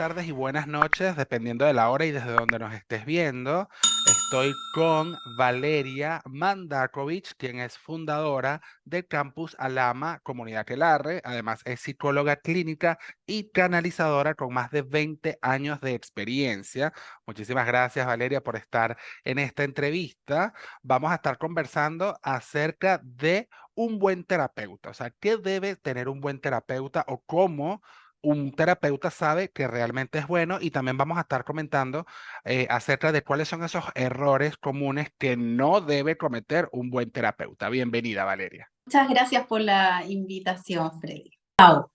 tardes y buenas noches, dependiendo de la hora y desde donde nos estés viendo. Estoy con Valeria Mandakovich, quien es fundadora de Campus Alama Comunidad Quelarre. Además, es psicóloga clínica y canalizadora con más de 20 años de experiencia. Muchísimas gracias, Valeria, por estar en esta entrevista. Vamos a estar conversando acerca de un buen terapeuta. O sea, ¿qué debe tener un buen terapeuta o cómo un terapeuta sabe que realmente es bueno? Y también vamos a estar comentando acerca de cuáles son esos errores comunes que no debe cometer un buen terapeuta. Bienvenida, Valeria. Muchas gracias por la invitación, Freddy. Wow,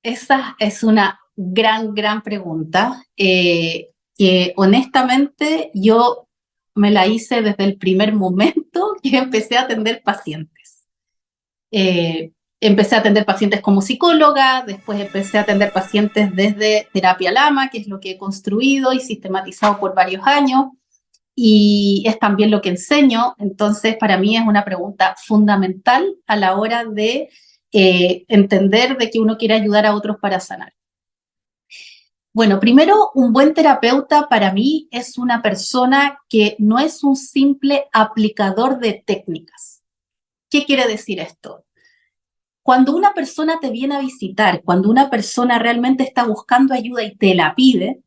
esa es una gran pregunta que honestamente yo me la hice desde el primer momento que empecé a atender pacientes. Empecé a atender pacientes como psicóloga, después empecé a atender pacientes desde terapia Lama, que es lo que he construido y sistematizado por varios años, y es también lo que enseño. Entonces, para mí es una pregunta fundamental a la hora de entender de que uno quiere ayudar a otros para sanar. Bueno, primero, un buen terapeuta para mí es una persona que no es un simple aplicador de técnicas. ¿Qué quiere decir esto? Cuando una persona te viene a visitar, cuando una persona realmente está buscando ayuda y te la pide,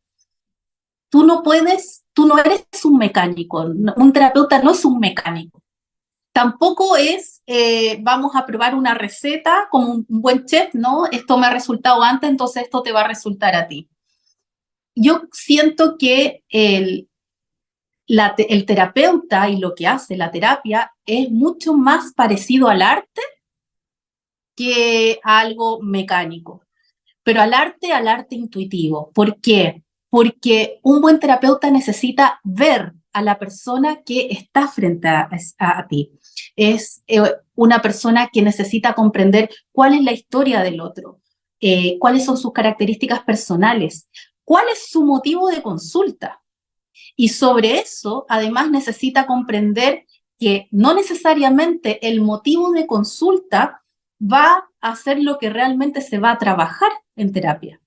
tú no eres un mecánico, un terapeuta no es un mecánico. Tampoco es, vamos a probar una receta como un buen chef, ¿no? Esto me ha resultado antes, entonces esto te va a resultar a ti. Yo siento que el terapeuta y lo que hace la terapia es mucho más parecido al arte que a algo mecánico, pero al arte intuitivo. ¿Por qué? Porque un buen terapeuta necesita ver a la persona que está frente a ti. Es una persona que necesita comprender cuál es la historia del otro, cuáles son sus características personales, cuál es su motivo de consulta. Y sobre eso, además, necesita comprender que no necesariamente el motivo de consulta va a ser lo que realmente se va a trabajar en terapia.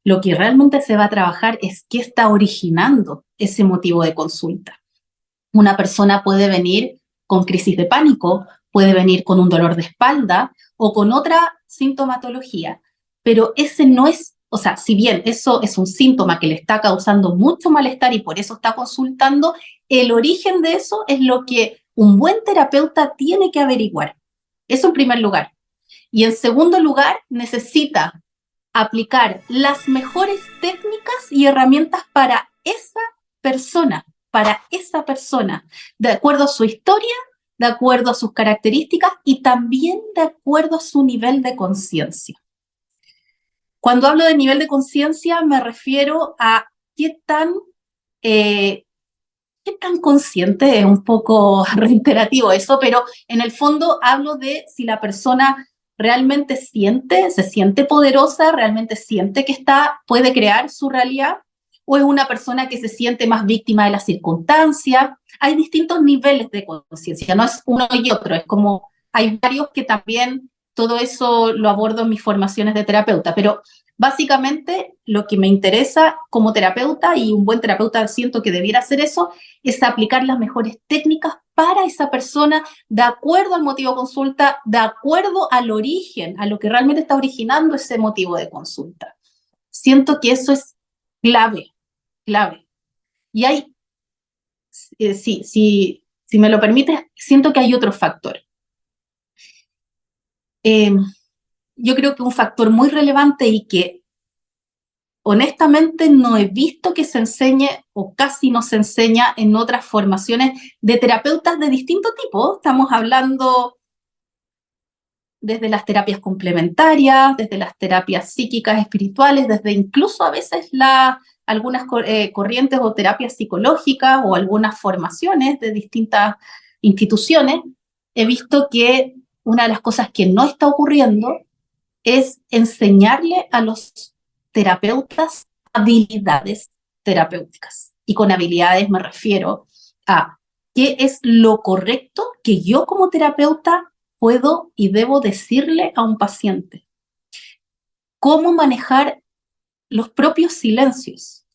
Lo que realmente se va a trabajar es qué está originando ese motivo de consulta. Una persona puede venir con crisis de pánico, puede venir con un dolor de espalda o con otra sintomatología, pero ese no es, o sea, si bien eso es un síntoma que le está causando mucho malestar y por eso está consultando, el origen de eso es lo que un buen terapeuta tiene que averiguar. Eso en primer lugar. Y en segundo lugar, necesita aplicar las mejores técnicas y herramientas para esa persona, de acuerdo a su historia, de acuerdo a sus características y también de acuerdo a su nivel de conciencia. Cuando hablo de nivel de conciencia me refiero a qué tan, eh, qué tan consciente, es un poco reiterativo eso, pero en el fondo hablo de si la persona realmente siente, se siente poderosa, realmente siente que puede crear su realidad, o es una persona que se siente más víctima de la circunstancia. Hay distintos niveles de conciencia, no es uno y otro, es como hay varios que también todo eso lo abordo en mis formaciones de terapeuta, pero básicamente lo que me interesa como terapeuta, y un buen terapeuta siento que debiera hacer eso, es aplicar las mejores técnicas para esa persona de acuerdo al motivo de consulta, de acuerdo al origen, a lo que realmente está originando ese motivo de consulta. Siento que eso es clave, clave. Y hay, si me lo permites, siento que hay otro factor. Eh, yo creo que un factor muy relevante y que honestamente no he visto que se enseñe o casi no se enseña en otras formaciones de terapeutas de distinto tipo. Estamos hablando desde las terapias complementarias, desde las terapias psíquicas, espirituales, desde incluso a veces algunas corrientes o terapias psicológicas o algunas formaciones de distintas instituciones. He visto que una de las cosas que no está ocurriendo es enseñarle a los terapeutas habilidades terapéuticas. Y con habilidades me refiero a qué es lo correcto que yo como terapeuta puedo y debo decirle a un paciente. Cómo manejar los propios silencios.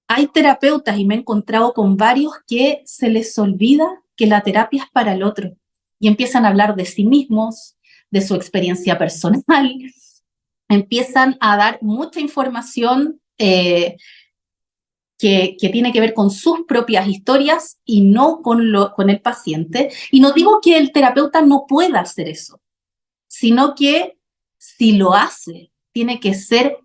Hay terapeutas, y me he encontrado con varios, que se les olvida que la terapia es para el otro y empiezan a hablar de sí mismos, de su experiencia personal, empiezan a dar mucha información que tiene que ver con sus propias historias y no con el paciente. Y no digo que el terapeuta no pueda hacer eso, sino que si lo hace, tiene que ser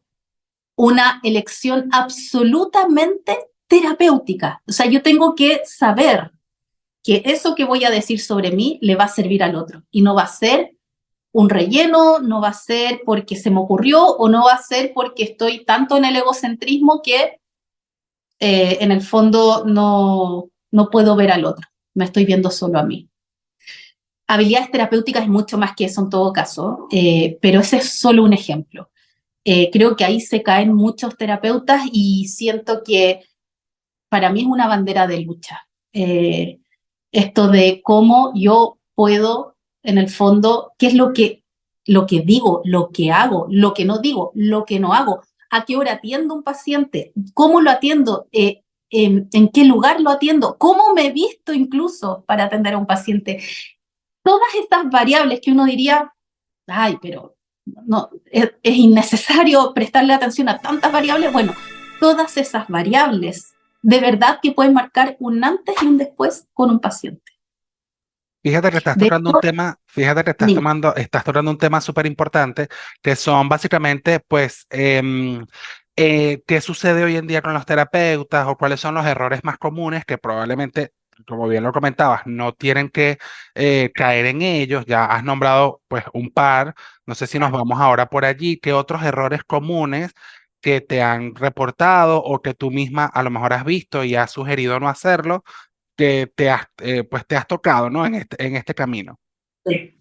una elección absolutamente terapéutica. O sea, yo tengo que saber que eso que voy a decir sobre mí le va a servir al otro y no va a ser un relleno, no va a ser porque se me ocurrió o no va a ser porque estoy tanto en el egocentrismo que en el fondo no puedo ver al otro, me estoy viendo solo a mí. Habilidades terapéuticas es mucho más que eso en todo caso, pero ese es solo un ejemplo. Creo que ahí se caen muchos terapeutas y siento que para mí es una bandera de lucha. Esto de cómo yo puedo, en el fondo, qué es lo que digo, lo que hago, lo que no digo, lo que no hago, a qué hora atiendo a un paciente, cómo lo atiendo, en qué lugar lo atiendo, cómo me he visto incluso para atender a un paciente. Todas estas variables que uno diría, ay, pero no, es innecesario prestarle atención a tantas variables. Bueno, todas esas variables de verdad que pueden marcar un antes y un después con un paciente. Fíjate que estás De tocando un hecho, tema, fíjate que dime, estás tocando un tema súper importante, que son básicamente, pues, qué sucede hoy en día con los terapeutas o cuáles son los errores más comunes que probablemente, como bien lo comentabas, no tienen que caer en ellos. Ya has nombrado, pues, un par. No sé si nos vamos ahora por allí. ¿Qué otros errores comunes que te han reportado o que tú misma a lo mejor has visto y has sugerido no hacerlo? Que pues te has tocado, ¿no? En este camino. sí.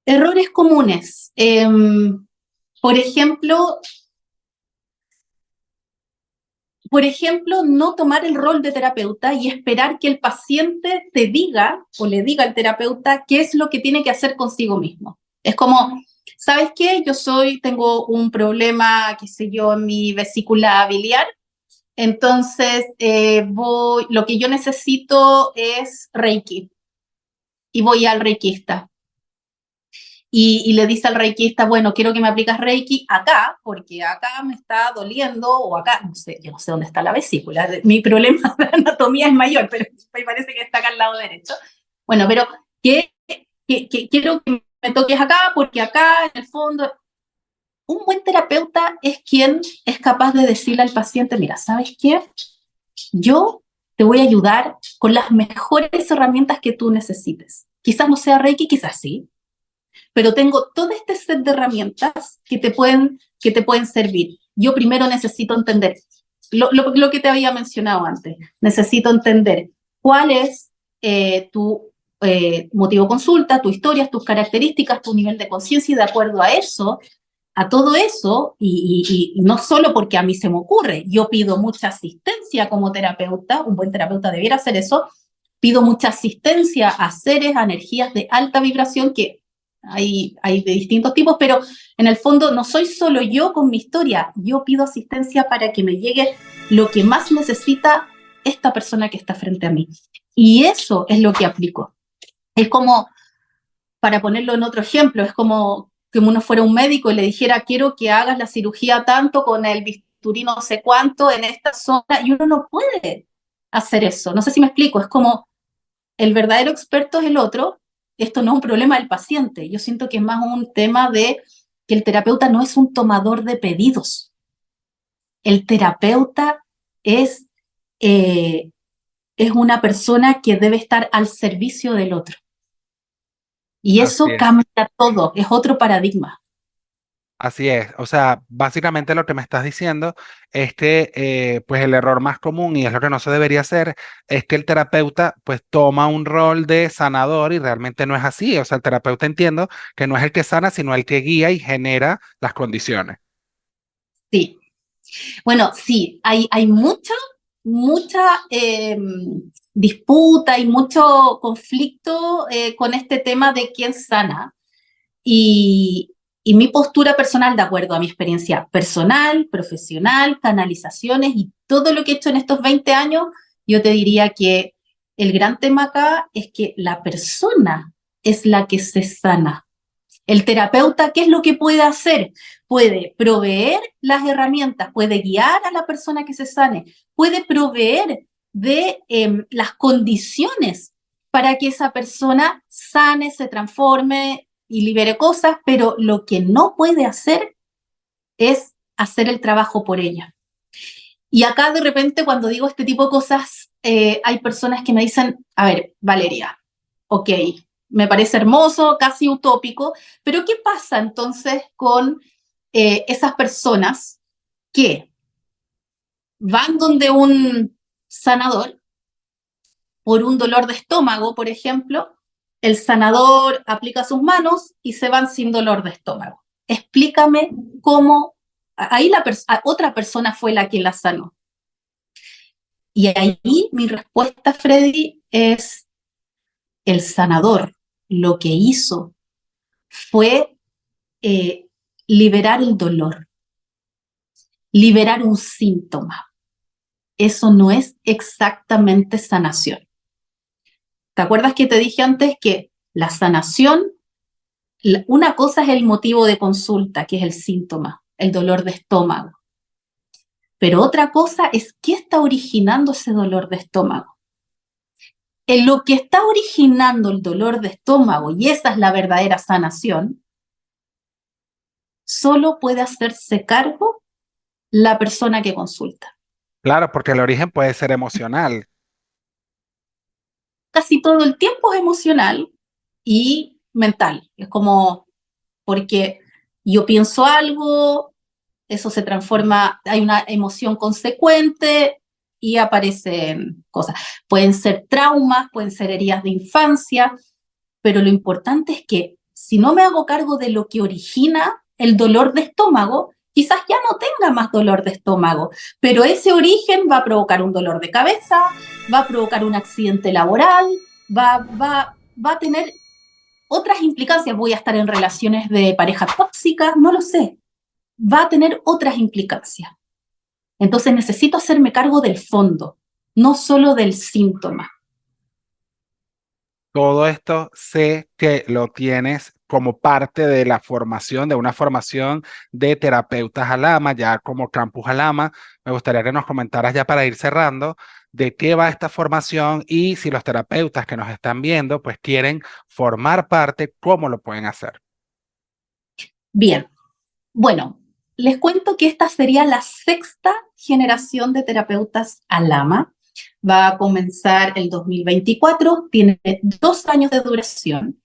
Errores comunes. Por ejemplo, no tomar el rol de terapeuta y esperar que el paciente te diga o le diga al terapeuta qué es lo que tiene que hacer consigo mismo. Es como, ¿sabes qué? Tengo un problema, qué sé yo, en mi vesícula biliar, entonces lo que yo necesito es Reiki y voy al reikista. Y le dice al reikista, bueno, quiero que me aplicas reiki acá, porque acá me está doliendo, o acá, no sé, yo no sé dónde está la vesícula, mi problema de anatomía es mayor, pero me parece que está acá al lado derecho. Bueno, pero quiero que me toques acá, porque acá, en el fondo, un buen terapeuta es quien es capaz de decirle al paciente, mira, ¿sabes qué? Yo te voy a ayudar con las mejores herramientas que tú necesites. Quizás no sea reiki, quizás sí, pero tengo todo este set de herramientas que te pueden servir. Yo primero necesito entender lo que te había mencionado antes. Necesito entender cuál es tu motivo de consulta, tu historia, tus características, tu nivel de conciencia, y de acuerdo a eso, a todo eso, y no solo porque a mí se me ocurre, yo pido mucha asistencia como terapeuta, un buen terapeuta debiera hacer eso, pido mucha asistencia a seres, a energías de alta vibración que hay de distintos tipos, pero en el fondo no soy solo yo con mi historia, yo pido asistencia para que me llegue lo que más necesita esta persona que está frente a mí. Y eso es lo que aplico. Es como, para ponerlo en otro ejemplo, es como que uno fuera un médico y le dijera, quiero que hagas la cirugía tanto con el bisturí no sé cuánto en esta zona, y uno no puede hacer eso. No sé si me explico, es como el verdadero experto es el otro. Esto no es un problema del paciente, yo siento que es más un tema de que el terapeuta no es un tomador de pedidos. El terapeuta es, eh, es una persona que debe estar al servicio del otro. Y Así eso es. cambia todo, es otro paradigma. Así es. O sea, básicamente lo que me estás diciendo es que pues el error más común, y es lo que no se debería hacer, es que el terapeuta pues toma un rol de sanador y realmente no es así. O sea, el terapeuta, entiendo que no es el que sana, sino el que guía y genera las condiciones. Sí, bueno, sí, hay mucha disputa y mucho conflicto con este tema de quién sana. Y, Y mi postura personal, de acuerdo a mi experiencia personal, profesional, canalizaciones y todo lo que he hecho en estos 20 años, yo te diría que el gran tema acá es que la persona es la que se sana. El terapeuta, ¿qué es lo que puede hacer? Puede proveer las herramientas, puede guiar a la persona que se sane, puede proveer de las condiciones para que esa persona sane, se transforme y libere cosas, pero lo que no puede hacer es hacer el trabajo por ella. Y acá de repente cuando digo este tipo de cosas, hay personas que me dicen, a ver, Valeria, ok, me parece hermoso, casi utópico, pero ¿qué pasa entonces con esas personas que van donde un sanador por un dolor de estómago, por ejemplo? El sanador aplica sus manos y se van sin dolor de estómago. Explícame cómo, ahí otra persona fue la que la sanó. Y ahí mi respuesta, Freddy, es el sanador. Lo que hizo fue eh, liberar el dolor, liberar un síntoma. Eso no es exactamente sanación. ¿Te acuerdas que te dije antes que la sanación, una cosa es el motivo de consulta, que es el síntoma, el dolor de estómago, pero otra cosa es qué está originando ese dolor de estómago. En lo que está originando el dolor de estómago, y esa es la verdadera sanación, solo puede hacerse cargo la persona que consulta. Claro, porque el origen puede ser emocional. Casi todo el tiempo es emocional y mental. Es como porque yo pienso algo, eso se transforma, hay una emoción consecuente y aparecen cosas. Pueden ser traumas, pueden ser heridas de infancia, pero lo importante es que si no me hago cargo de lo que origina el dolor de estómago, quizás ya no tenga más dolor de estómago, pero ese origen va a provocar un dolor de cabeza, va a provocar un accidente laboral, va a tener otras implicancias, voy a estar en relaciones de pareja tóxicas, no lo sé, va a tener otras implicancias. Entonces necesito hacerme cargo del fondo, no solo del síntoma. Todo esto sé que lo tienes como parte de la formación, de una formación de terapeutas Alama, ya como Campus Alama. Me gustaría que nos comentaras ya para ir cerrando de qué va esta formación y si los terapeutas que nos están viendo pues quieren formar parte, cómo lo pueden hacer. Bien, bueno, les cuento que esta sería la sexta generación de terapeutas Alama. Va a comenzar el 2024, tiene 2 años de duración.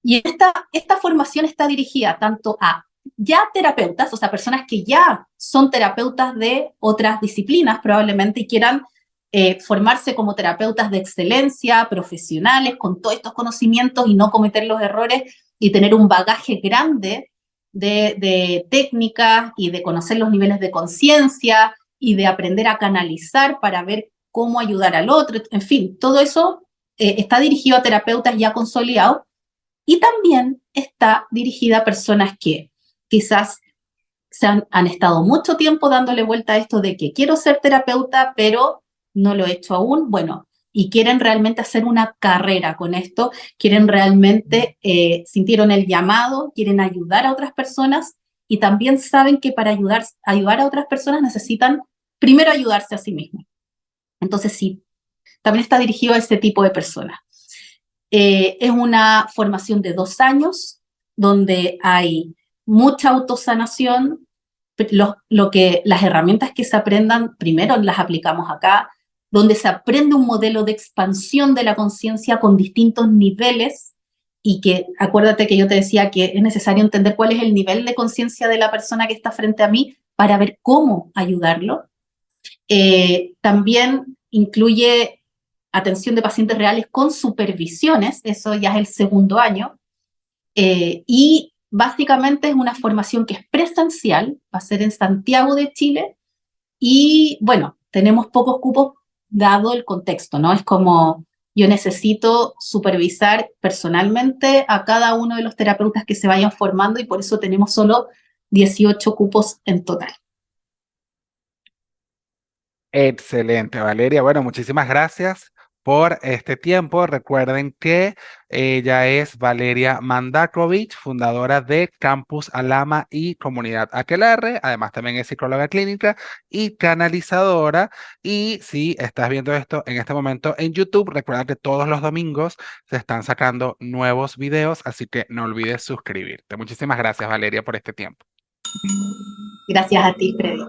Y esta formación está dirigida tanto a ya terapeutas, o sea, personas que ya son terapeutas de otras disciplinas probablemente y quieran formarse como terapeutas de excelencia, profesionales, con todos estos conocimientos y no cometer los errores y tener un bagaje grande de técnicas y de conocer los niveles de conciencia y de aprender a canalizar para ver cómo ayudar al otro. En fin, todo eso está dirigido a terapeutas ya consolidados y también está dirigida a personas que quizás han estado mucho tiempo dándole vuelta a esto de que quiero ser terapeuta, pero no lo he hecho aún. Bueno, y quieren realmente hacer una carrera con esto, quieren realmente, sintieron el llamado, quieren ayudar a otras personas y también saben que para ayudar a otras personas necesitan primero ayudarse a sí mismos. Entonces sí, también está dirigido a ese tipo de personas. Es una formación de 2 años donde hay mucha autosanación. Las herramientas que se aprendan, primero las aplicamos acá, donde se aprende un modelo de expansión de la conciencia con distintos niveles y que, acuérdate que yo te decía que es necesario entender cuál es el nivel de conciencia de la persona que está frente a mí para ver cómo ayudarlo. También incluye atención de pacientes reales con supervisiones, eso ya es el segundo año, y básicamente es una formación que es presencial, va a ser en Santiago de Chile, y bueno, tenemos pocos cupos dado el contexto, ¿no? Es como Yo necesito supervisar personalmente a cada uno de los terapeutas que se vayan formando y por eso tenemos solo 18 cupos en total. Excelente, Valeria. Bueno, muchísimas gracias por este tiempo. Recuerden que ella es Valeria Mandakovic, fundadora de Campus Alama y Comunidad Aquelarre. Además, también es psicóloga clínica y canalizadora. Y si estás viendo esto en este momento en YouTube, recuerda que todos los domingos se están sacando nuevos videos, así que no olvides suscribirte. Muchísimas gracias, Valeria, por este tiempo. Gracias a ti, Freddy.